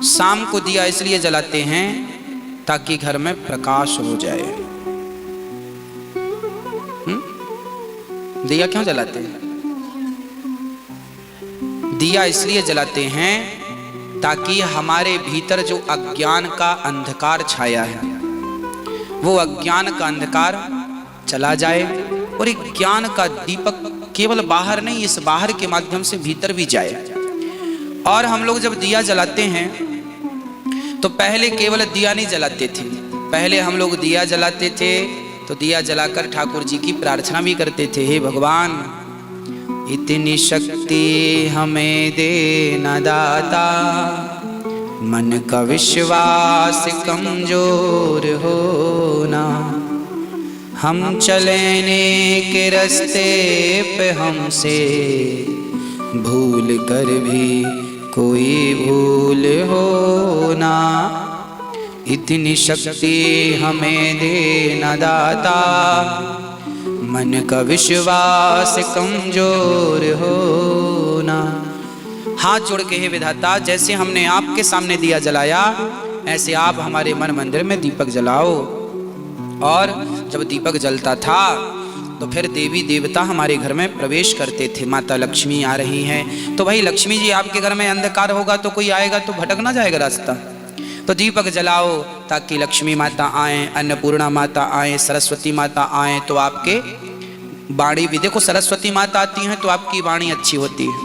शाम को दिया इसलिए जलाते हैं ताकि घर में प्रकाश हो जाए। दिया क्यों जलाते हैं? दिया इसलिए जलाते हैं ताकि हमारे भीतर जो अज्ञान का अंधकार छाया है वो अज्ञान का अंधकार चला जाए और एक ज्ञान का दीपक केवल बाहर नहीं, इस बाहर के माध्यम से भीतर भी जाए। और हम लोग जब दिया जलाते हैं तो पहले केवल दिया नहीं जलाते थे, पहले हम लोग दिया जलाते थे तो दिया जलाकर ठाकुर जी की प्रार्थना भी करते थे, हे भगवान इतनी शक्ति हमें देना दाता, मन का विश्वास कमजोर होना, हम चलने के रास्ते पे हमसे भूल कर भी कोई भूल होना, इतनी शक्ति हमें देना दाता, मन का विश्वास कमजोर होना। हाथ जोड़ के हे विधाता, जैसे हमने आपके सामने दिया जलाया ऐसे आप हमारे मन मंदिर में दीपक जलाओ। और जब दीपक जलता था तो फिर देवी देवता हमारे घर में प्रवेश करते थे। माता लक्ष्मी आ रही हैं तो भाई लक्ष्मी जी आपके घर में अंधकार होगा तो कोई आएगा तो भटक ना जाएगा रास्ता, तो दीपक जलाओ ताकि लक्ष्मी माता आए, अन्नपूर्णा माता आए, सरस्वती माता आए तो आपके वाणी भी, देखो सरस्वती माता आती हैं तो आपकी वाणी अच्छी होती है,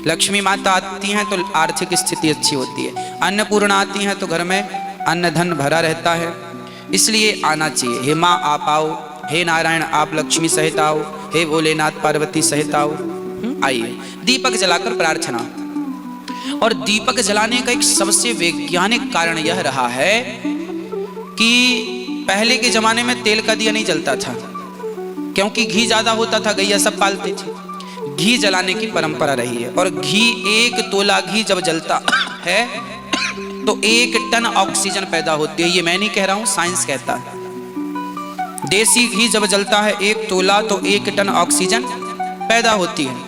लक्ष्मी माता आती हैं तो आर्थिक स्थिति अच्छी होती है, अन्नपूर्णा आती हैं तो घर में अन्न धन भरा रहता है, इसलिए आना चाहिए। हे माँ आप आओ, हे नारायण आप लक्ष्मी सहित आओ, हे भोलेनाथ पार्वती सहित आओ। आइए दीपक जलाकर प्रार्थना। और दीपक जलाने का एक सबसे वैज्ञानिक कारण यह रहा है कि पहले के जमाने में तेल का दिया नहीं जलता था क्योंकि घी ज्यादा होता था, गैया सब पालते थे, घी जलाने की परंपरा रही है। और घी, एक तोला घी जब जलता है तो 1 टन ऑक्सीजन पैदा होती है। ये मैं नहीं कह रहा हूं, साइंस कहता है। देसी घी जब जलता है 1 तोला तो 1 टन ऑक्सीजन पैदा होती है।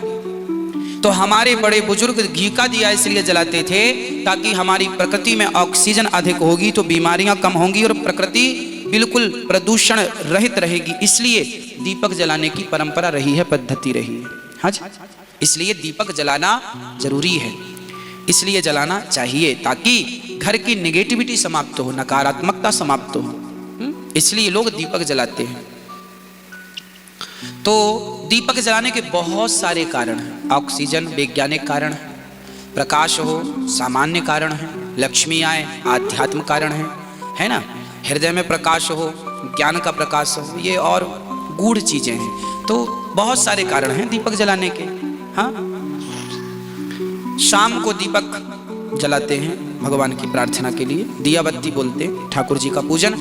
तो हमारे बड़े बुजुर्ग घी का दिया इसलिए जलाते थे ताकि हमारी प्रकृति में ऑक्सीजन अधिक होगी तो बीमारियां कम होंगी और प्रकृति बिल्कुल प्रदूषण रहित रहेगी, इसलिए दीपक जलाने की परंपरा रही है, पद्धति रही है। हाँ जी, इसलिए दीपक जलाना जरूरी है, इसलिए जलाना चाहिए ताकि घर की नेगेटिविटी समाप्त हो, नकारात्मकता समाप्त हो, इसलिए लोग दीपक जलाते हैं। तो दीपक जलाने के बहुत सारे कारण हैं। ऑक्सीजन वैज्ञानिक कारण है, प्रकाश हो सामान्य कारण है, लक्ष्मी आए आध्यात्म कारण है ना, हृदय में प्रकाश हो, ज्ञान का प्रकाश हो, ये और गूढ़ चीजें हैं। तो बहुत सारे कारण हैं दीपक जलाने के। हाँ, शाम को दीपक जलाते हैं भगवान की प्रार्थना के लिए, दिया बत्ती बोलते हैं, ठाकुर जी का पूजन।